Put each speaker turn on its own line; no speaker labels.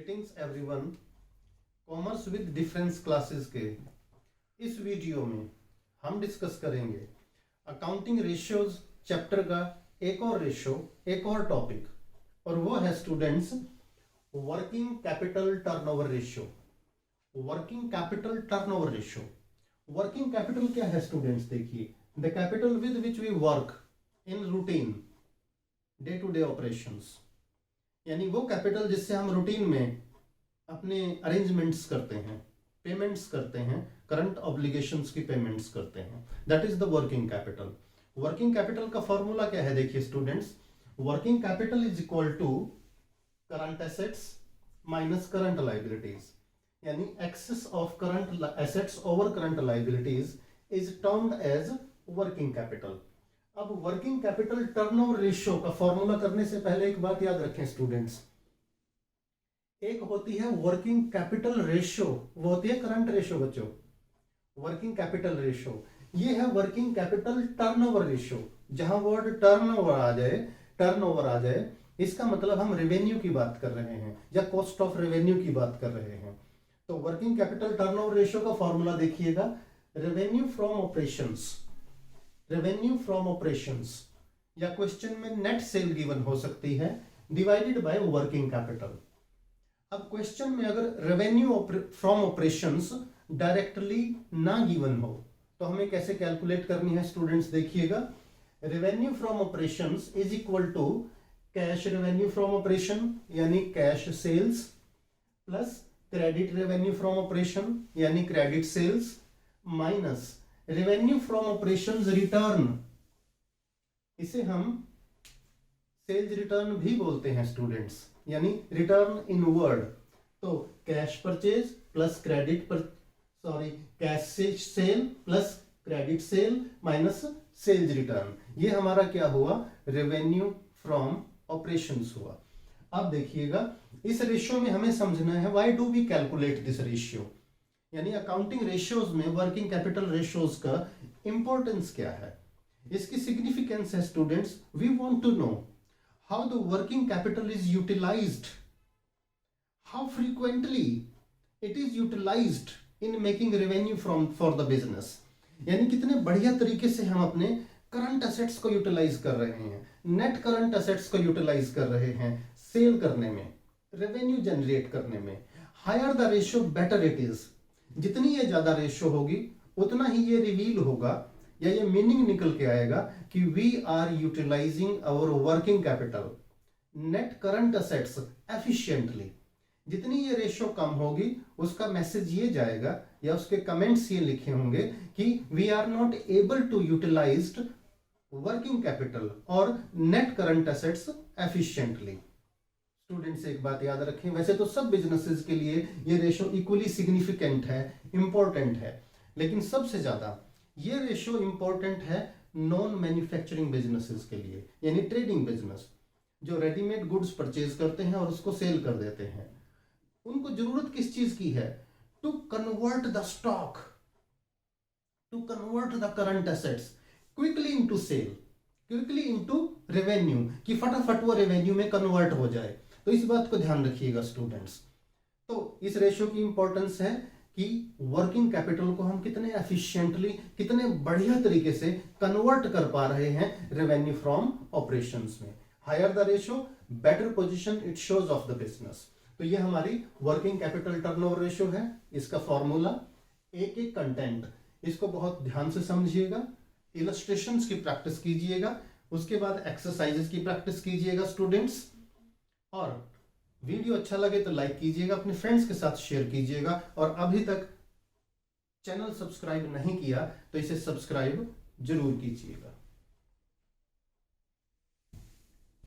Greetings everyone. Commerce with difference classes के इस video में हम डिस्कस करेंगे अकाउंटिंग रेशियोज चैप्टर का एक और रेशियो, एक और टॉपिक, और वो है students working capital turnover ratio. Working capital turnover ratio, working capital क्या है स्टूडेंट्स? देखिए, the capital with which we work in routine day to day operations, यानी वो कैपिटल जिससे हम रूटीन में अपने अरेंजमेंट्स करते हैं, पेमेंट्स करते हैं, करंट ऑब्लिगेशंस की पेमेंट्स करते हैं, that is the working capital. Working capital का फॉर्मूला क्या है? देखिए students, working capital is equal to current assets minus current liabilities, यानी excess of current assets over current liabilities is termed as working capital. अब working capital turnover ratio का formula करने से पहले एक बात याद रखें स्टूडेंट्स, एक होती है वर्किंग कैपिटल रेशियो, वो होती है करंट रेशियो बच्चों। वर्किंग कैपिटल रेशियो ये है वर्किंग कैपिटल टर्नओवर रेशियो। जहां वर्ड टर्नओवर आ जाए इसका मतलब हम रेवेन्यू की बात कर रहे हैं या कॉस्ट ऑफ रेवेन्यू की बात कर रहे हैं। तो वर्किंग कैपिटल टर्नओवर रेशियो का फॉर्मूला देखिएगा, revenue from operations, revenue from operations, या क्वेश्चन में नेट सेल गिवन हो सकती है, डिवाइडेड बाय वर्किंग कैपिटल। अब क्वेश्चन में अगर रेवेन्यू फ्रॉम ऑपरेशंस डायरेक्टली ना गिवन हो तो हमें कैसे कैलकुलेट करनी है स्टूडेंट्स? देखिएगा, revenue from operations is equal to cash revenue from operation यानी cash sales plus credit revenue from operation यानी credit sales minus revenue from operations return, इसे हम सेल्स रिटर्न भी बोलते हैं स्टूडेंट्स, यानी रिटर्न इनवर्ड। तो cash purchase plus cash sale plus credit sale minus sales return, ये हमारा क्या हुआ? रेवेन्यू फ्रॉम ऑपरेशंस हुआ। अब देखिएगा, इस रेशियो में हमें समझना है why do we calculate this ratio, यानी अकाउंटिंग रेशियोज में वर्किंग कैपिटल रेशियोज का इंपॉर्टेंस क्या है, इसकी सिग्निफिकेंस है students. We want to know how the working capital is utilised, how frequently it is utilised in making revenue from for the business, यानी कितने बढ़िया तरीके से हम अपने करंट एसेट्स को यूटिलाइज कर रहे हैं, नेट करंट एसेट्स को यूटिलाइज कर रहे हैं सेल करने में, रेवेन्यू जनरेट करने में। Higher the ratio better it is, जितनी ये ज्यादा रेशियो होगी उतना ही ये रिवील होगा या ये मीनिंग निकल के आएगा कि we are utilising our working capital net current assets efficiently. जितनी ये रेशियो कम होगी उसका मैसेज ये जाएगा या उसके कमेंट्स ये लिखे होंगे कि we are not able to utilize working capital और net current assets efficiently. Students एक बात याद रखें, वैसे तो सब बिजनेसेस के लिए ये रेशियो इक्वली सिग्निफिकेंट है, इंपॉर्टेंट है, लेकिन सबसे ज्यादा ये रेशियो इंपॉर्टेंट है नॉन मैन्युफैक्चरिंग बिजनेसेस के लिए, यानी ट्रेडिंग बिजनेस जो रेडीमेड गुड्स परचेज करते हैं और उसको सेल कर देते हैं। उनको जरूरत किस चीज की है? To convert the stock, to convert the current assets quickly into sale, quickly into revenue, कि फटाफट वो रेवेन्यू में कन्वर्ट हो जाए। तो इस बात को ध्यान रखिएगा स्टूडेंट्स। तो इस रेशियो की इंपॉर्टेंस है कि वर्किंग कैपिटल को हम कितने एफिशिएंटली, कितने बढ़िया तरीके से कन्वर्ट कर पा रहे हैं रेवेन्यू फ्रॉम ऑपरेशंस में। Higher the ratio better position it shows of the business. तो ये हमारी वर्किंग कैपिटल टर्नओवर रेशियो है, इसका फॉर्मूला, एक एक कंटेंट, इसको बहुत ध्यान से समझिएगा, इलस्ट्रेशंस की प्रैक्टिस कीजिएगा, उसके बाद एक्सरसाइजेस की प्रैक्टिस कीजिएगा स्टूडेंट्स। और वीडियो अच्छा लगे तो लाइक कीजिएगा, अपने फ्रेंड्स के साथ शेयर कीजिएगा, और अभी तक चैनल सब्सक्राइब नहीं किया तो इसे सब्सक्राइब जरूर कीजिएगा।